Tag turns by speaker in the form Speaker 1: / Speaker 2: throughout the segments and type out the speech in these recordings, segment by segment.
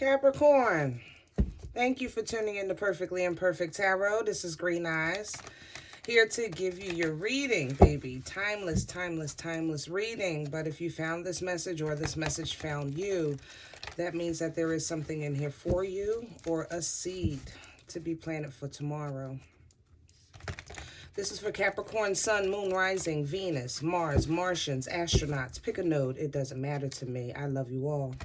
Speaker 1: Capricorn, thank you for tuning in to Perfectly Imperfect Tarot. This is Green Eyes, here to give you your reading, baby. Timeless, timeless, timeless reading. But if you found this message or this message found you, that means that there is something in here for you or a seed to be planted for tomorrow. This is for Capricorn, Sun, Moon, Rising, Venus, Mars, Martians, astronauts. Pick a node. It doesn't matter to me. I love you all.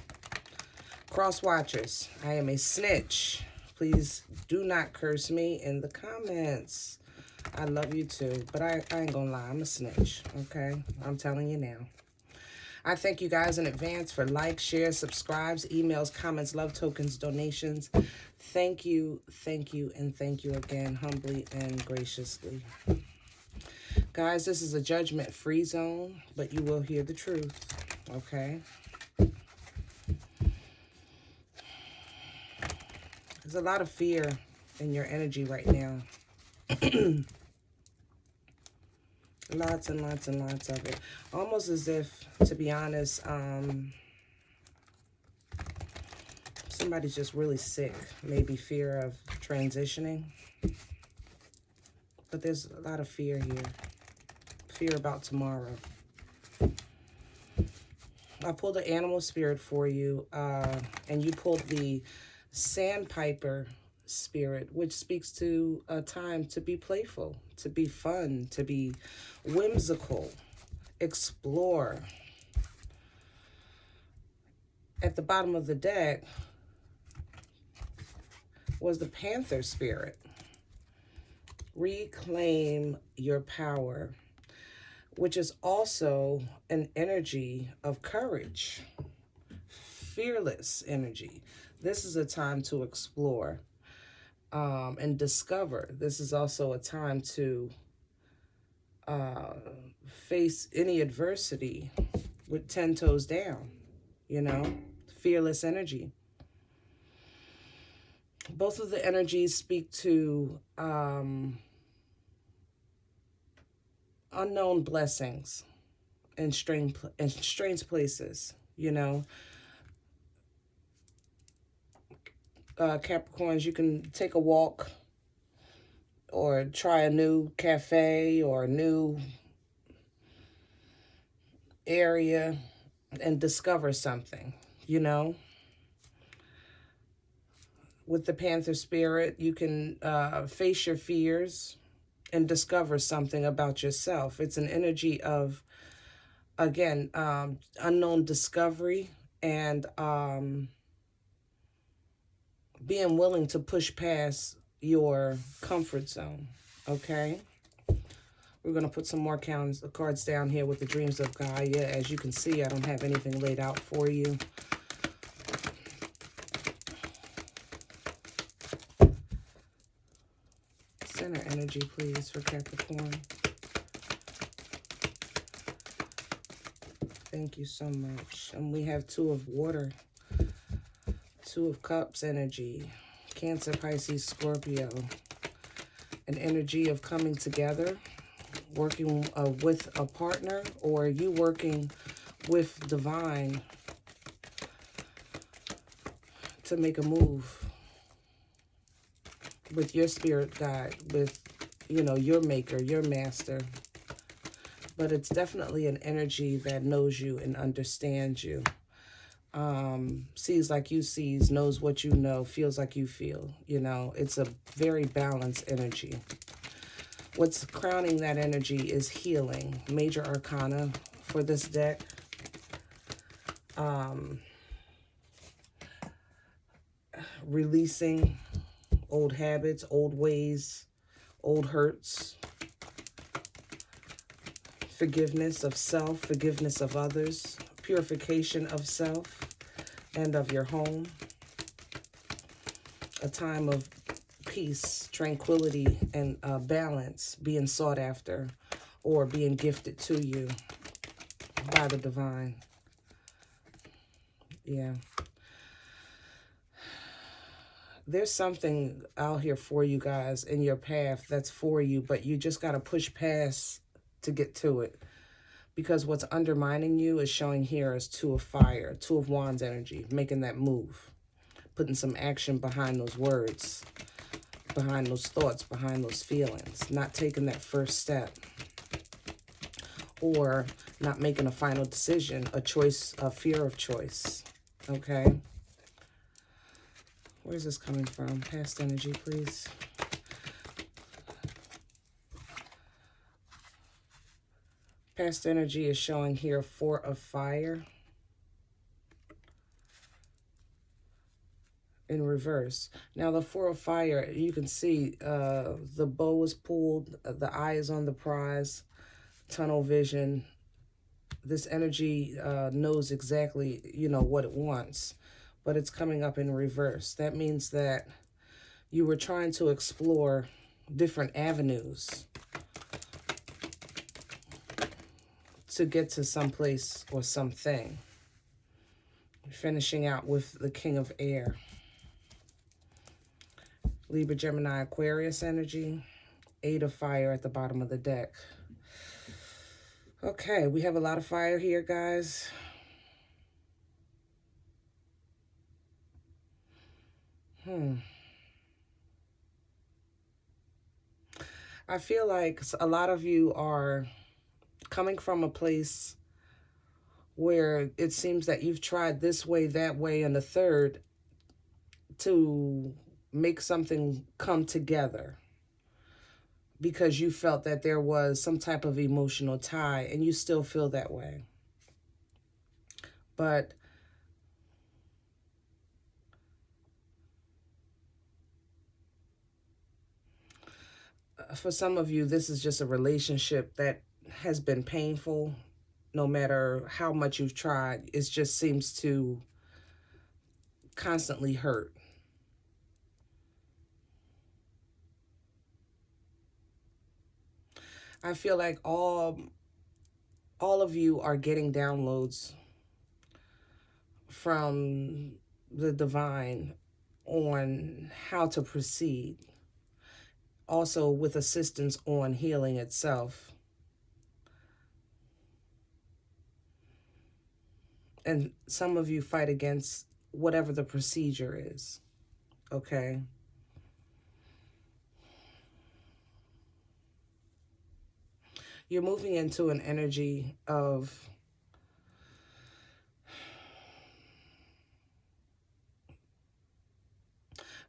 Speaker 1: Cross watchers, I am a snitch. Please do not curse me in the comments. I love you too, but I ain't gonna lie, I'm a snitch, okay? I'm telling you now. I thank you guys in advance for likes, shares, subscribes, emails, comments, love tokens, donations. Thank you, and thank you again, humbly and graciously. Guys, this is a judgment-free zone, but you will hear the truth, okay? There's a lot of fear in your energy right now. Lots and lots and lots of it. Almost as if, to be honest, somebody's just really sick. Maybe fear of transitioning. But there's a lot of fear here. Fear about tomorrow. I pulled the animal spirit for you, and you pulled the sandpiper spirit, which speaks to a time to be playful, to be fun, to be whimsical, explore. At the bottom of the deck was the panther spirit. Reclaim your power, which is also an energy of courage, fearless energy. This is a time to explore and discover. This is also a time to face any adversity with 10 toes down, you know, fearless energy. Both of the energies speak to unknown blessings in strange places, you know. Capricorns, you can take a walk or try a new cafe or a new area and discover something, you know. With the panther spirit, you can face your fears and discover something about yourself. It's an energy of, again, unknown discovery and being willing to push past your comfort zone, okay? We're going to put some more cards down here with the dreams of Gaia. As you can see, I don't have anything laid out for you. Center energy, please, for Capricorn. Thank you so much. And we have Two of Water. Two of Cups energy. Cancer, Pisces, Scorpio. An energy of coming together, working with a partner, or you working with divine to make a move with your spirit guide, with, you know, your maker, your master. But it's definitely an energy that knows you and understands you. Sees like you sees, knows what you know, feels like you feel, you know. It's a very balanced energy. What's crowning that energy is healing. Major arcana for this deck. Releasing old habits, old ways, old hurts. Forgiveness of self, forgiveness of others. Purification of self and of your home. A time of peace, tranquility, and balance being sought after or being gifted to you by the divine. Yeah. There's something out here for you guys in your path that's for you, but you just got to push past to get to it. Because what's undermining you is showing here as Two of Fire, Two of Wands energy, making that move. putting some action behind those words, behind those thoughts, behind those feelings, not taking that first step, or not making a final decision, a choice, a fear of choice. Okay. Where's this coming from? Past energy, please. Past energy is showing here 4 of fire in reverse. Now the 4 of fire, you can see the bow is pulled, the eye is on the prize, tunnel vision. This energy knows exactly, you know, what it wants, but it's coming up in reverse. That means that you were trying to explore different avenues to get to some place or something. Finishing out with the King of Air. Libra, Gemini, Aquarius energy. 8 of fire at the bottom of the deck. Okay, we have a lot of fire here, guys. I feel like a lot of you are coming from a place where it seems that you've tried this way, that way, and the third to make something come together because you felt that there was some type of emotional tie, and you still feel that way. But for some of you, this is just a relationship that has been painful. No matter how much you've tried, it just seems to constantly hurt. I feel like all of you are getting downloads from the divine on how to proceed. Also with assistance on healing itself. And some of you fight against whatever the procedure is. Okay? You're moving into an energy of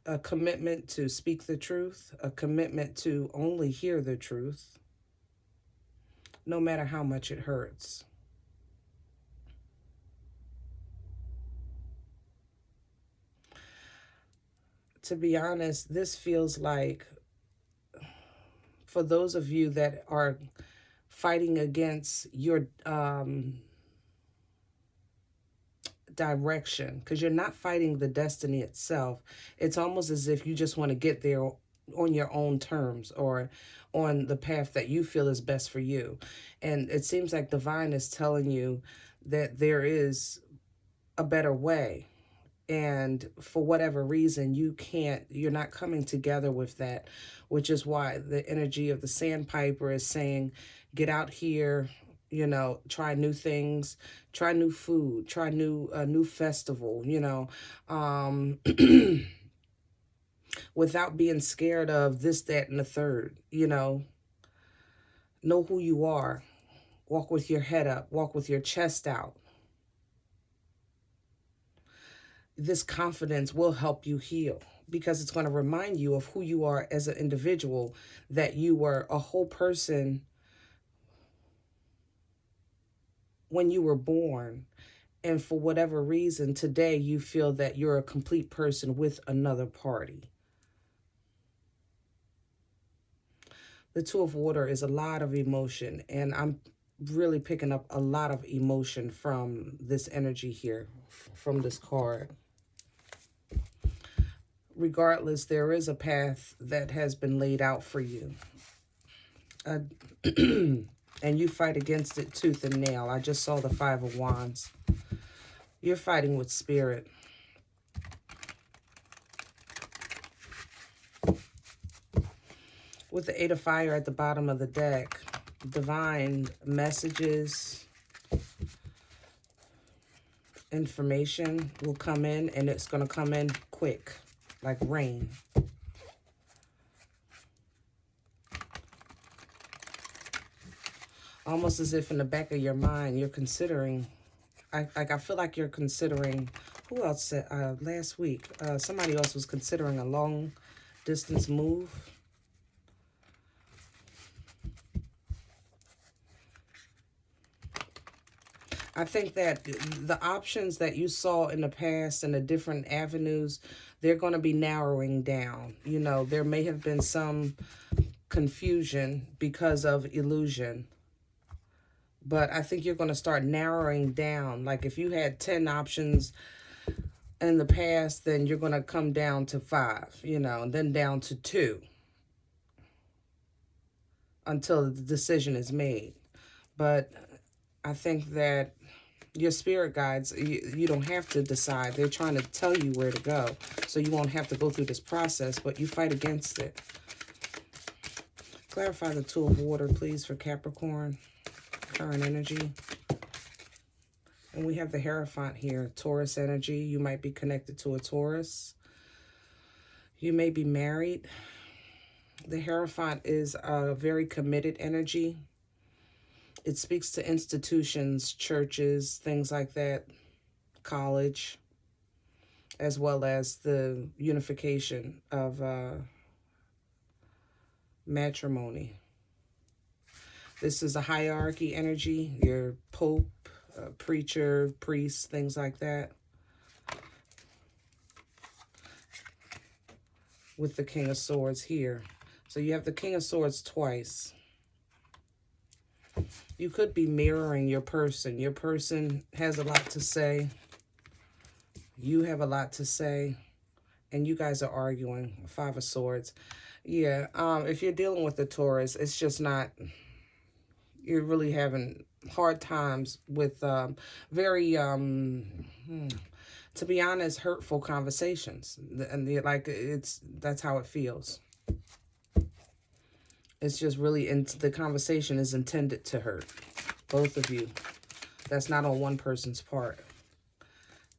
Speaker 1: a commitment to speak the truth, a commitment to only hear the truth, no matter how much it hurts. To be honest, this feels like, for those of you that are fighting against your direction, because you're not fighting the destiny itself. It's almost as if you just want to get there on your own terms, or on the path that you feel is best for you. And it seems like divine is telling you that there is a better way. And for whatever reason, you're not coming together with that, which is why the energy of the sandpiper is saying, get out here, you know, try new things, try new food, try new festival, you know, without being scared of this, that, and the third, you know who you are. Walk with your head up, walk with your chest out. This confidence will help you heal, because it's going to remind you of who you are as an individual, that you were a whole person when you were born. And for whatever reason, today you feel that you're a complete person with another party. The Two of Water is a lot of emotion, and I'm really picking up a lot of emotion from this energy here, from this card. Regardless, there is a path that has been laid out for you. And you fight against it tooth and nail. I just saw the 5 of Wands. You're fighting with spirit. With the 8 of fire at the bottom of the deck, divine messages, information will come in, and it's going to come in quick, like rain. Almost as if in the back of your mind, you're considering, I feel like you're considering, who else said, last week, somebody else was considering a long distance move. I think that the options that you saw in the past and the different avenues, they're going to be narrowing down. You know, there may have been some confusion because of illusion. But I think you're going to start narrowing down. Like if you had 10 options in the past, then you're going to come down to 5, you know, and then down to 2 until the decision is made. But I think that your spirit guides, you don't have to decide. They're trying to tell you where to go, so you won't have to go through this process, but you fight against it. Clarify the Two of Water, please, for Capricorn. Current energy. And we have the Hierophant here, Taurus energy. You might be connected to a Taurus. You may be married. The Hierophant is a very committed energy. It speaks to institutions, churches, things like that, college, as well as the unification of matrimony. This is a hierarchy energy, your pope, preacher, priest, things like that. With the King of Swords here. So you have the King of Swords twice. You could be mirroring your person. Your person has a lot to say. You have a lot to say. And you guys are arguing. 5 of Swords. Yeah, if you're dealing with the Taurus, it's just not... You're really having hard times with very, to be honest, hurtful conversations. And that's how it feels. It's just really, the conversation is intended to hurt both of you. That's not on one person's part.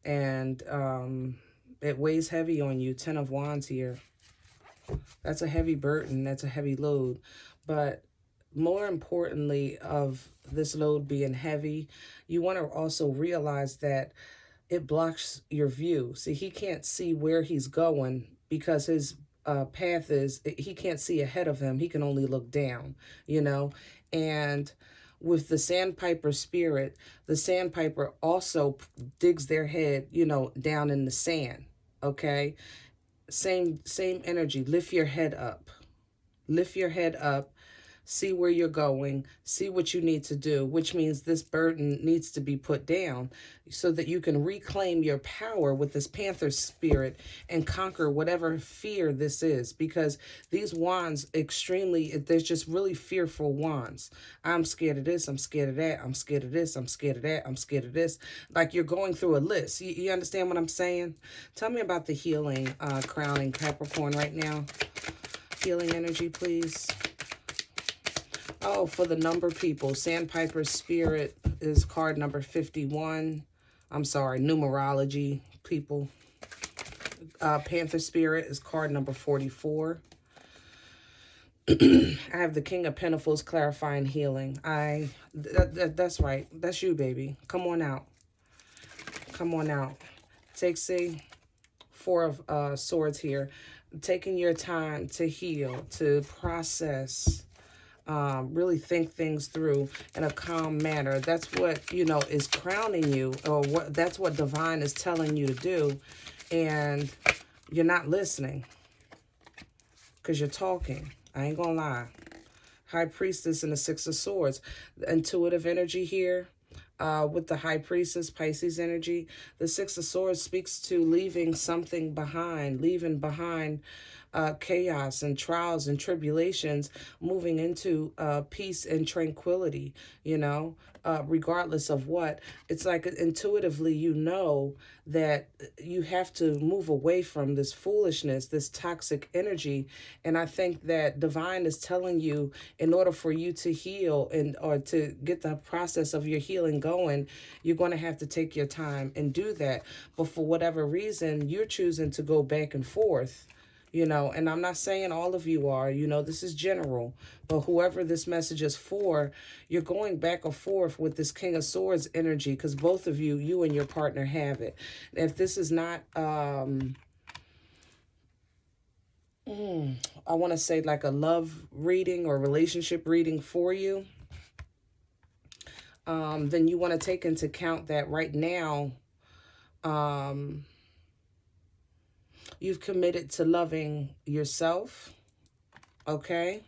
Speaker 1: And it weighs heavy on you. 10 of Wands here. That's a heavy burden. That's a heavy load. But more importantly, of this load being heavy, you want to also realize that it blocks your view. See, he can't see where he's going because his path is, he can't see ahead of him. He can only look down, you know. And with the sandpiper spirit, the sandpiper also digs their head, you know, down in the sand, okay? Same energy. Lift your head up. Lift your head up. See where you're going, see what you need to do, which means this burden needs to be put down so that you can reclaim your power with this Panther spirit and conquer whatever fear this is. Because these wands they're just really fearful wands. I'm scared of this, I'm scared of that, I'm scared of this, I'm scared of that, I'm scared of this. Like you're going through a list. You understand what I'm saying? Tell me about the healing, crowning Capricorn right now. Healing energy, please. Oh, for the number people, Sandpiper Spirit is card number 51. I'm sorry, numerology people. Panther Spirit is card number 44. I have the King of Pentacles, clarifying healing. That's right. That's you, baby. Come on out. Come on out. Take, say, 4 of Swords here. Taking your time to heal, to process, really think things through in a calm manner. That's what, you know, is crowning you, or that's what divine is telling you to do. And you're not listening because you're talking. I ain't gonna lie. High Priestess and the 6 of Swords. The intuitive energy here with the High Priestess, Pisces energy. The 6 of Swords speaks to leaving something behind, leaving behind chaos and trials and tribulations, moving into peace and tranquility, you know. regardless of what. It's like intuitively you know that you have to move away from this foolishness, this toxic energy. And I think that divine is telling you, in order for you to heal and or to get the process of your healing going, you're going to have to take your time and do that. But for whatever reason, you're choosing to go back and forth, you know, and I'm not saying all of you are, you know, this is general, but whoever this message is for, you're going back and forth with this King of Swords energy, because both of you, you and your partner have it. If this is not, I want to say like a love reading or relationship reading for you, then you want to take into account that right now, you've committed to loving yourself, okay?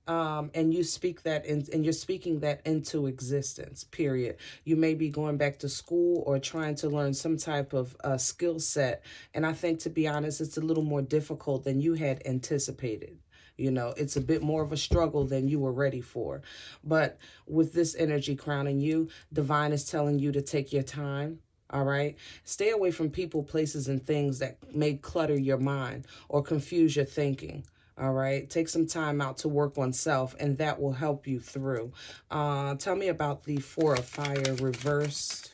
Speaker 1: And you speak that in, and you're speaking that into existence, period. You may be going back to school or trying to learn some type of skill set. And I think, to be honest, it's a little more difficult than you had anticipated. You know, it's a bit more of a struggle than you were ready for. But with this energy crowning you, divine is telling you to take your time. All right. Stay away from people, places, and things that may clutter your mind or confuse your thinking. All right. Take some time out to work on self, and that will help you through. Tell me about the Four of Fire reversed.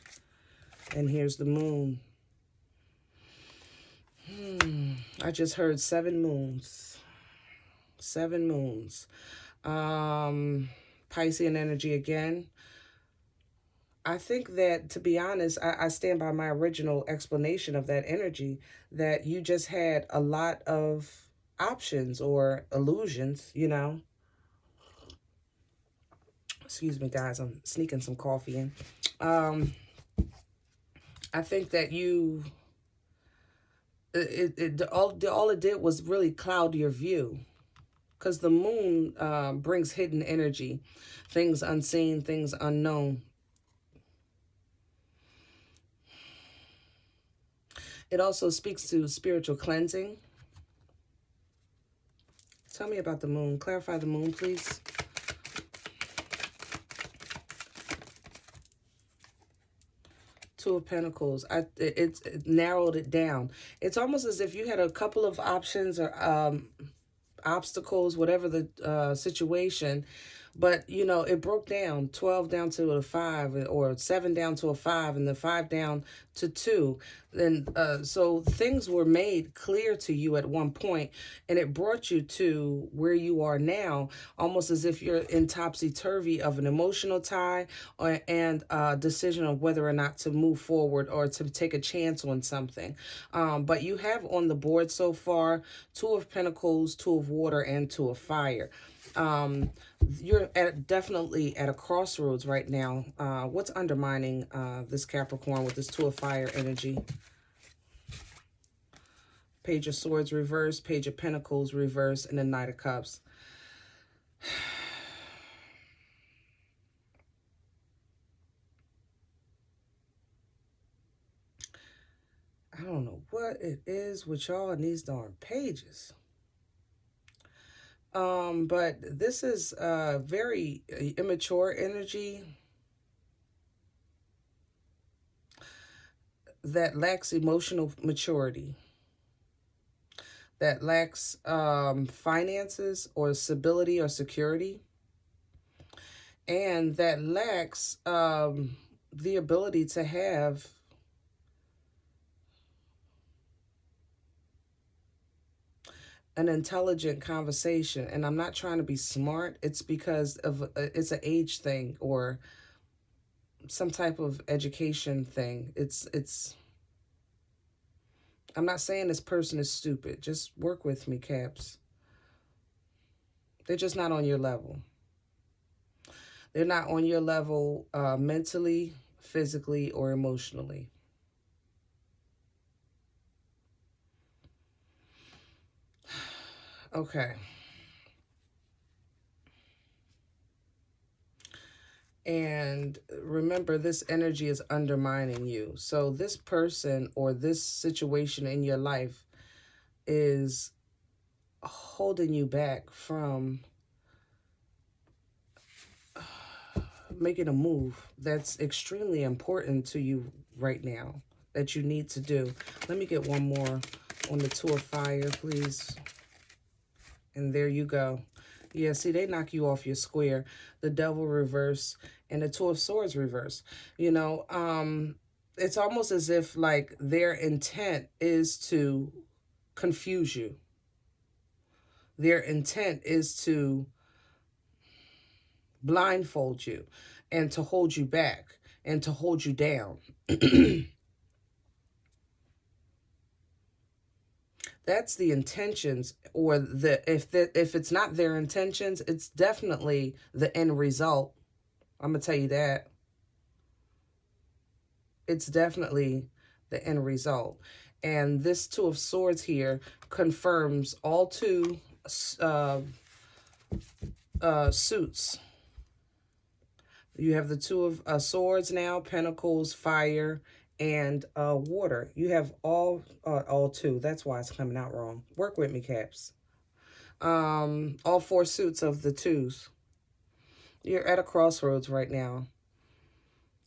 Speaker 1: And here's the moon. I just heard 7 moons. 7 moons. Piscean energy again. I think that, to be honest, I stand by my original explanation of that energy, that you just had a lot of options or illusions, you know. Excuse me, guys, I'm sneaking some coffee in. I think that you, all it did was really cloud your view, because the moon brings hidden energy, things unseen, things unknown. It also speaks to spiritual cleansing. Tell me about the moon. Clarify the moon, please. Two of Pentacles. It narrowed it down. It's almost as if you had a couple of options or obstacles, whatever the situation. But, you know, it broke down, 12 down to a 5, or 7 down to a 5, and the 5 down to 2. And so things were made clear to you at one point, and it brought you to where you are now, almost as if you're in topsy-turvy of an emotional tie and a decision of whether or not to move forward or to take a chance on something. But you have on the board so far 2 of Pentacles, 2 of Water, and 2 of Fire. You're definitely at a crossroads right now. What's undermining this Capricorn with this 2 of Fire energy? Page of Swords reverse, Page of Pentacles reverse, and the Knight of Cups. I don't know what it is with y'all in these darn pages. But this is very immature energy that lacks emotional maturity, that lacks finances or stability or security, and that lacks the ability to have an intelligent conversation. And I'm not trying to be smart. It's because of it's an age thing or some type of education thing. It's I'm not saying this person is stupid. Just work with me, Caps. They're just not on your level. They're not on your level mentally, physically, or emotionally. Okay. And remember, this energy is undermining you. So this person or this situation in your life is holding you back from making a move that's extremely important to you right now that you need to do. Let me get one more on the Two of Fire, please. And there you go. Yeah, see, they knock you off your square. The Devil reverse and the Two of Swords reverse. You know, it's almost as if like their intent is to confuse you. Their intent is to blindfold you and to hold you back and to hold you down. That's the intentions, or if it's not their intentions, it's definitely the end result. I'm gonna tell you that. It's definitely the end result. And this Two of Swords here confirms all two suits. You have the Two of Swords now, Pentacles, Fire, and water. You have all two. That's why it's coming out wrong. Work with me, Caps. All four suits of the twos. You're at a crossroads right now.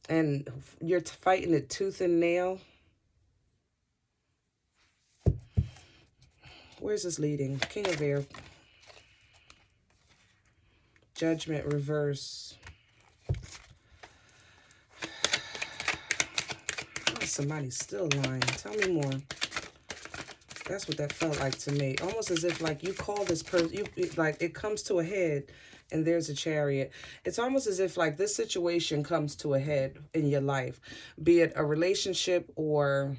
Speaker 1: And you're fighting it tooth and nail. Where's this leading? King of Air. Judgment reverse. Oh, somebody's still lying. Tell me more. That's what that felt like to me. Almost as if like you call this person, like it comes to a head and there's a Chariot. It's almost as if like this situation comes to a head in your life, be it a relationship or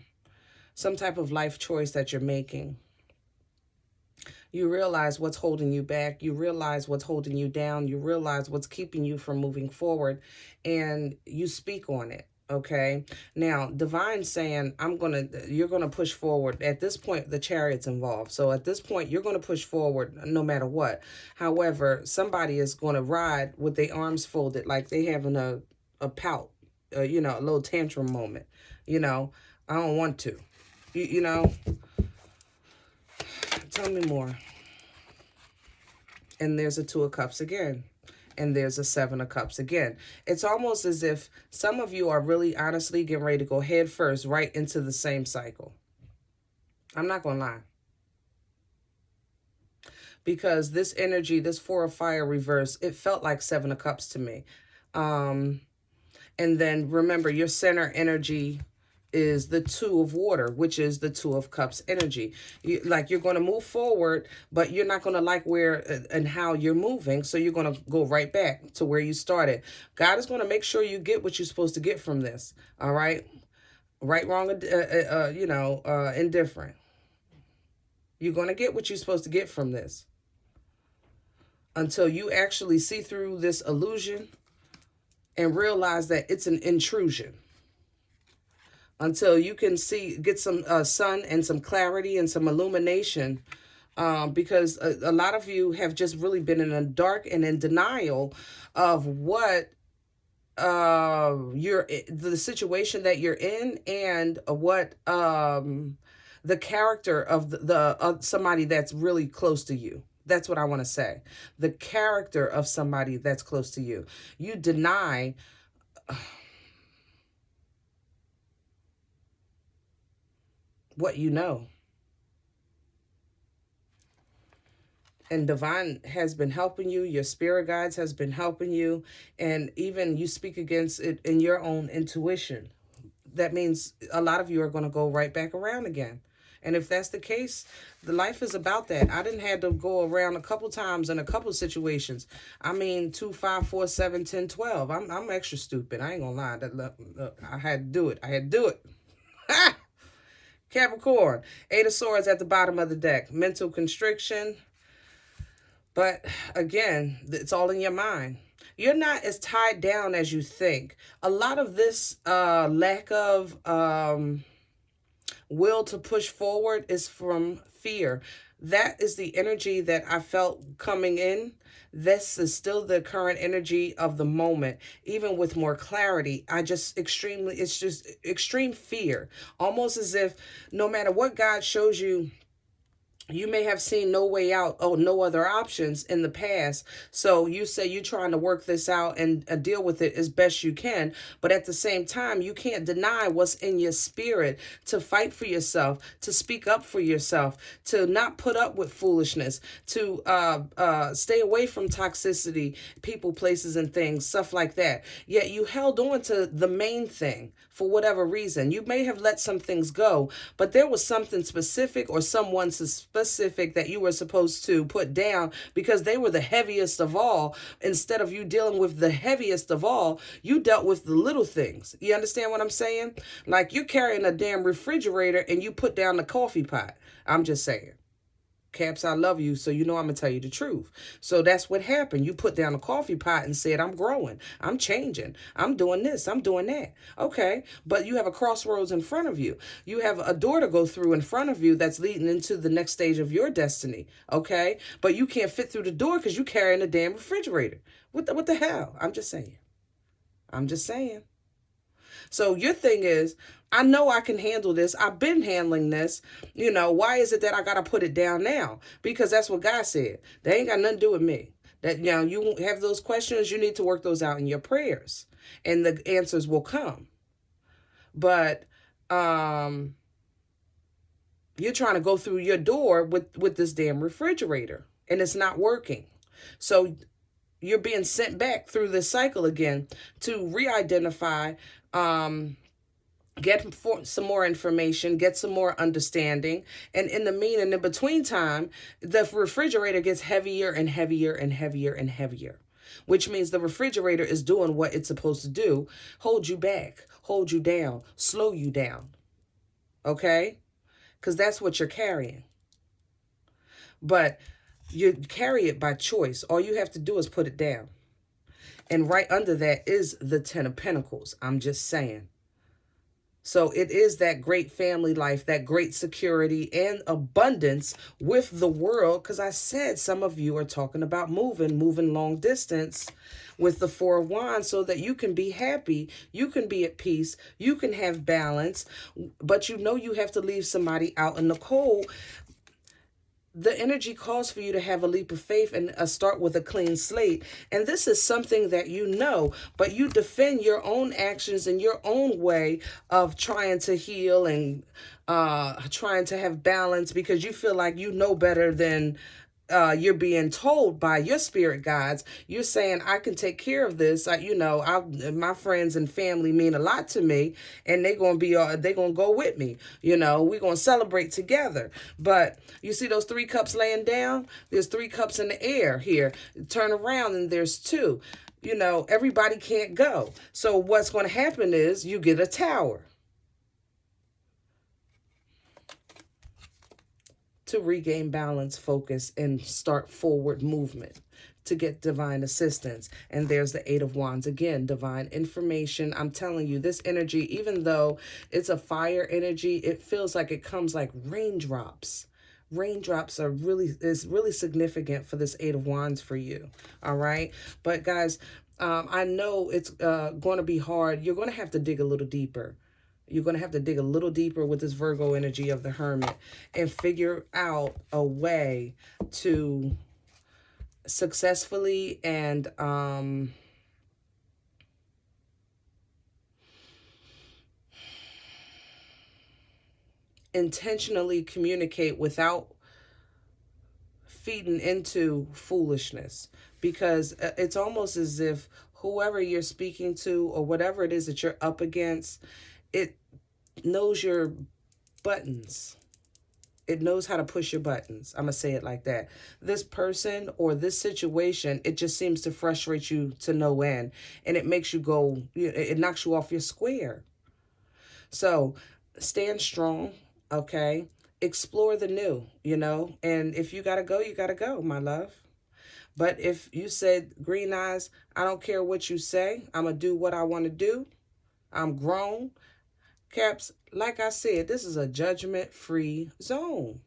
Speaker 1: some type of life choice that you're making. You realize what's holding you back. You realize what's holding you down. You realize what's keeping you from moving forward, and you speak on it. Okay. Now, Divine saying, you're going to push forward. At this point, the Chariot's involved. So at this point, you're going to push forward no matter what. However, somebody is going to ride with their arms folded, like they having a pout, you know, a little tantrum moment. You know, I don't want to, you know, tell me more. And there's a Two of Cups again. And there's a Seven of Cups again. It's almost as if some of you are really honestly getting ready to go head first right into the same cycle. I'm not going to lie. Because this energy, this Four of Fire reverse, it felt like Seven of Cups to me. And then remember, your center energy is the Two of Water, which is the Two of Cups energy. You're going to move forward, but you're not going to like where and how you're moving. So you're going to go right back to where you started. God is going to make sure you get what you're supposed to get from this. All right. Right, wrong, indifferent. You're going to get what you're supposed to get from this until you actually see through this illusion and realize that it's an intrusion. Until you can get some sun and some clarity and some illumination, because a lot of you have just really been in the dark and in denial of what the situation that you're in, and what the character of somebody that's really close to you. That's what I want to say. The character of somebody that's close to you. You deny what you know. And Divine has been helping you. Your spirit guides has been helping you. And even you speak against it in your own intuition. That means a lot of you are going to go right back around again. And if that's the case, the life is about that. I didn't have to go around a couple times in a couple situations. I mean, 2, 5, 4, 7, 10, 12. I'm extra stupid. I ain't going to lie. Look, I had to do it. I had to do it. Ha! Capricorn, Eight of Swords at the bottom of the deck. Mental constriction. But again, it's all in your mind. You're not as tied down as you think. A lot of this lack of will to push forward is from fear. That is the energy that I felt coming in. This is still the current energy of the moment, even with more clarity. It's just extreme fear. Almost as if no matter what God shows you You may have seen no way out or no other options in the past. So you say you're trying to work this out and deal with it as best you can. But at the same time, you can't deny what's in your spirit to fight for yourself, to speak up for yourself, to not put up with foolishness, to stay away from toxicity, people, places, and things, stuff like that. Yet you held on to the main thing for whatever reason. You may have let some things go, but there was something specific or someone specific that you were supposed to put down because they were the heaviest of all. Instead of you dealing with the heaviest of all, you dealt with the little things. You understand what I'm saying? Like you're carrying a damn refrigerator and you put down the coffee pot. I'm just saying. Caps, I love you, so you know I'm going to tell you the truth. So that's what happened. You put down a coffee pot and said, I'm growing, I'm changing, I'm doing this, I'm doing that. Okay, but you have a crossroads in front of you. You have a door to go through in front of you that's leading into the next stage of your destiny. Okay, but you can't fit through the door because you're carrying a damn refrigerator. What the hell? I'm just saying. I'm just saying. So your thing is, I know I can handle this. I've been handling this. You know, why is it that I got to put it down now? Because that's what God said. They ain't got nothing to do with me. That, you know, you have those questions, you need to work those out in your prayers. And the answers will come. But you're trying to go through your door with this damn refrigerator. And it's not working. So you're being sent back through this cycle again to re-identify, get some more information, get some more understanding. And in the between time, the refrigerator gets heavier and heavier and heavier and heavier, which means the refrigerator is doing what it's supposed to do: hold you back, hold you down, slow you down. Okay? Because that's what you're carrying. But you carry it by choice. All you have to do is put it down. And right under that is the 10 of Pentacles. I'm just saying. So it is that great family life, that great security and abundance with the world. Because I said some of you are talking about moving long distance with the 4 of Wands so that you can be happy, you can be at peace, you can have balance. But you know you have to leave somebody out in the cold. The energy calls for you to have a leap of faith and start with a clean slate. And this is something that you know, but you defend your own actions and your own way of trying to heal and trying to have balance because you feel like you know better than you're being told by your spirit guides. You're saying, I can take care of this. My friends and family mean a lot to me, and they're going to go with me. You know, we're going to celebrate together. But you see those 3 cups laying down? There's 3 cups in the air here. Turn around and there's 2. You know, everybody can't go. So what's going to happen is you get a tower to regain balance, focus, and start forward movement to get divine assistance. And there's the 8 of Wands again, divine information. I'm telling you, this energy, even though it's a fire energy, it feels like it comes like raindrops. Raindrops is really significant for this 8 of Wands for you. All right. But guys, I know it's going to be hard. You're going to have to dig a little deeper. You're going to have to dig a little deeper with this Virgo energy of the Hermit and figure out a way to successfully and intentionally communicate without feeding into foolishness. Because it's almost as if whoever you're speaking to or whatever it is that you're up against, it knows your buttons. It knows how to push your buttons. I'm going to say it like that. This person or this situation, it just seems to frustrate you to no end. And it makes you go, it knocks you off your square. So stand strong, okay? Explore the new, And if you got to go, you got to go, my love. But if you said, Green Eyes, I don't care what you say. I'm going to do what I want to do. I'm grown. Caps, like I said, this is a judgment-free zone.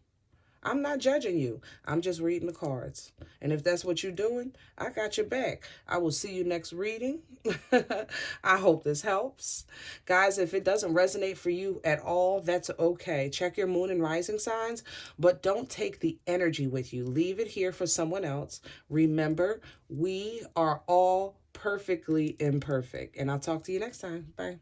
Speaker 1: I'm not judging you. I'm just reading the cards. And if that's what you're doing, I got your back. I will see you next reading. I hope this helps. Guys, if it doesn't resonate for you at all, that's okay. Check your moon and rising signs, but don't take the energy with you. Leave it here for someone else. Remember, we are all perfectly imperfect. And I'll talk to you next time. Bye.